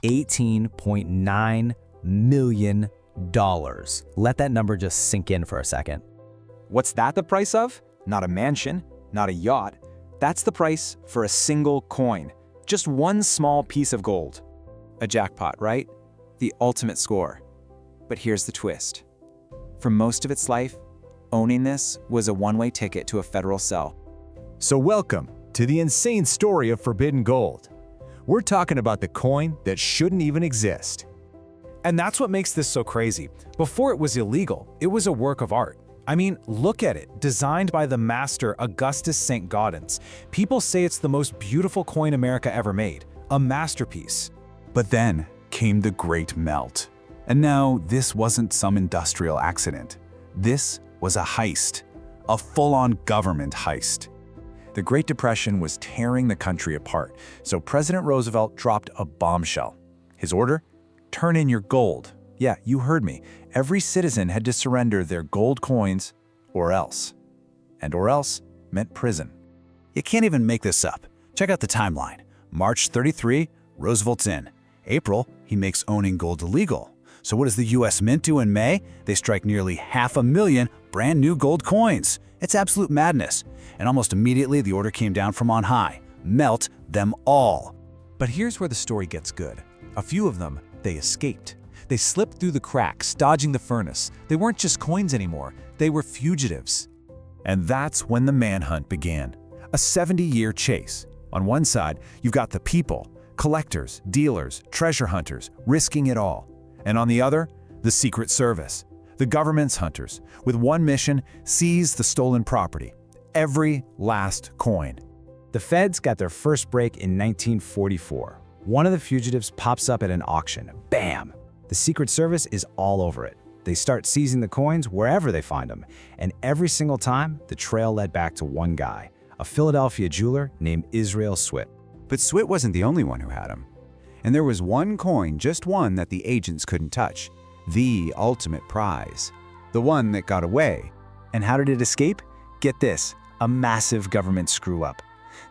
$18.9 million. Let that number just sink in for a second. What's that the price of? Not a mansion, not a yacht. That's the price for a single coin. Just one small piece of gold. A jackpot, right? The ultimate score. But here's the twist. For most of its life, owning this was a one-way ticket to a federal cell. So welcome to the insane story of forbidden gold. We're talking about the coin that shouldn't even exist. And that's what makes this so crazy. Before it was illegal, it was a work of art. I mean, look at it, designed by the master Augustus Saint-Gaudens. People say it's the most beautiful coin America ever made, a masterpiece. But then came the Great Melt. And now this wasn't some industrial accident. This was a heist, a full-on government heist. The Great Depression was tearing the country apart, so President Roosevelt dropped a bombshell. His order? Turn in your gold. Yeah, you heard me. Every citizen had to surrender their gold coins or else. And or else meant prison. You can't even make this up. Check out the timeline. March 33, Roosevelt's in. April, he makes owning gold illegal. So what does the US Mint do in May? They strike nearly 500,000 brand new gold coins. It's absolute madness. And almost immediately the order came down from on high. Melt them all. But here's where the story gets good. A few of them, they escaped. They slipped through the cracks, dodging the furnace. They weren't just coins anymore, they were fugitives. And that's when the manhunt began. A 70-year chase. On one side, you've got the people, collectors, dealers, treasure hunters, risking it all. And on the other, the Secret Service, the government's hunters, with one mission: seize the stolen property. Every last coin. The feds got their first break in 1944. One of the fugitives pops up at an auction. Bam! The Secret Service is all over it. They start seizing the coins wherever they find them. And every single time, the trail led back to one guy, a Philadelphia jeweler named Israel Swit. But Swit wasn't the only one who had them. And there was one coin, just one, that the agents couldn't touch. The ultimate prize. The one that got away. And how did it escape? Get this, a massive government screw-up.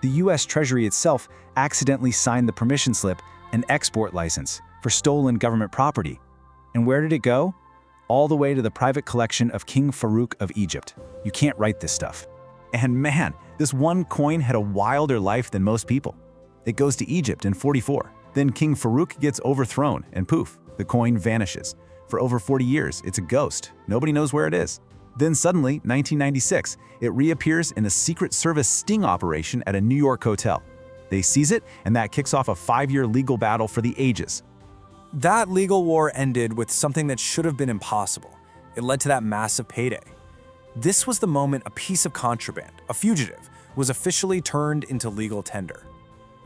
The US Treasury itself accidentally signed the permission slip, an export license, for stolen government property. And where did it go? All the way to the private collection of King Farouk of Egypt. You can't write this stuff. And man, this one coin had a wilder life than most people. It goes to Egypt in 44. Then King Farouk gets overthrown, and poof, the coin vanishes. For over 40 years, it's a ghost. Nobody knows where it is. Then suddenly, 1996, it reappears in a Secret Service sting operation at a New York hotel. They seize it, and that kicks off a 5-year legal battle for the ages. That legal war ended with something that should have been impossible. It led to that massive payday. This was the moment a piece of contraband, a fugitive, was officially turned into legal tender.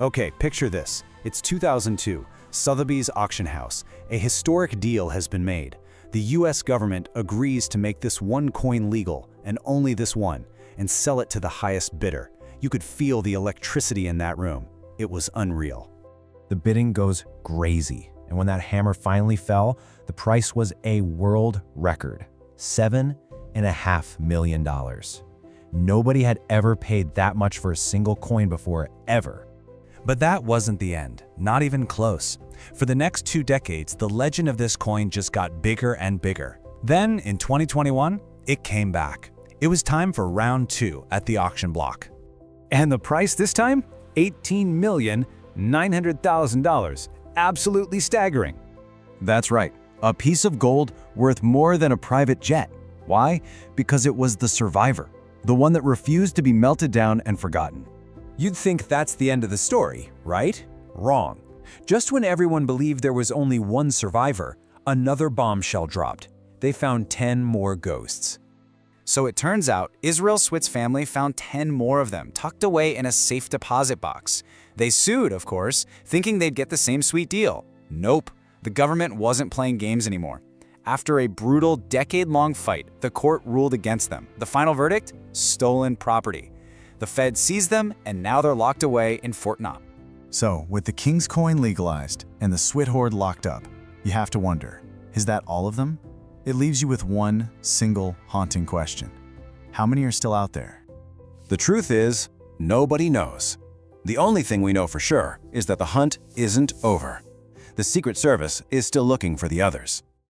Okay, picture this. It's 2002, Sotheby's auction house. A historic deal has been made. The US government agrees to make this one coin legal, and only this one, and sell it to the highest bidder. You could feel the electricity in that room. It was unreal. The bidding goes crazy, and when that hammer finally fell, the price was a world record, $7.5 million. Nobody had ever paid that much for a single coin before, ever. But that wasn't the end, not even close. For the next 2 decades, the legend of this coin just got bigger and bigger. Then, in 2021, it came back. It was time for round 2 at the auction block. And the price this time? $18,900,000. Absolutely staggering. That's right, a piece of gold worth more than a private jet. Why? Because it was the survivor, the one that refused to be melted down and forgotten. You'd think that's the end of the story, right? Wrong. Just when everyone believed there was only one survivor, another bombshell dropped. They found 10 more ghosts. So it turns out Israel Swit's family found 10 more of them tucked away in a safe deposit box. They sued, of course, thinking they'd get the same sweet deal. Nope, the government wasn't playing games anymore. After a brutal, decade-long fight, the court ruled against them. The final verdict? Stolen property. The Fed seized them, and now they're locked away in Fort Knox. So, with the King's coin legalized and the Swit hoard locked up, you have to wonder, is that all of them? It leaves you with one single haunting question. How many are still out there? The truth is, nobody knows. The only thing we know for sure is that the hunt isn't over. the Secret Service is still looking for the others.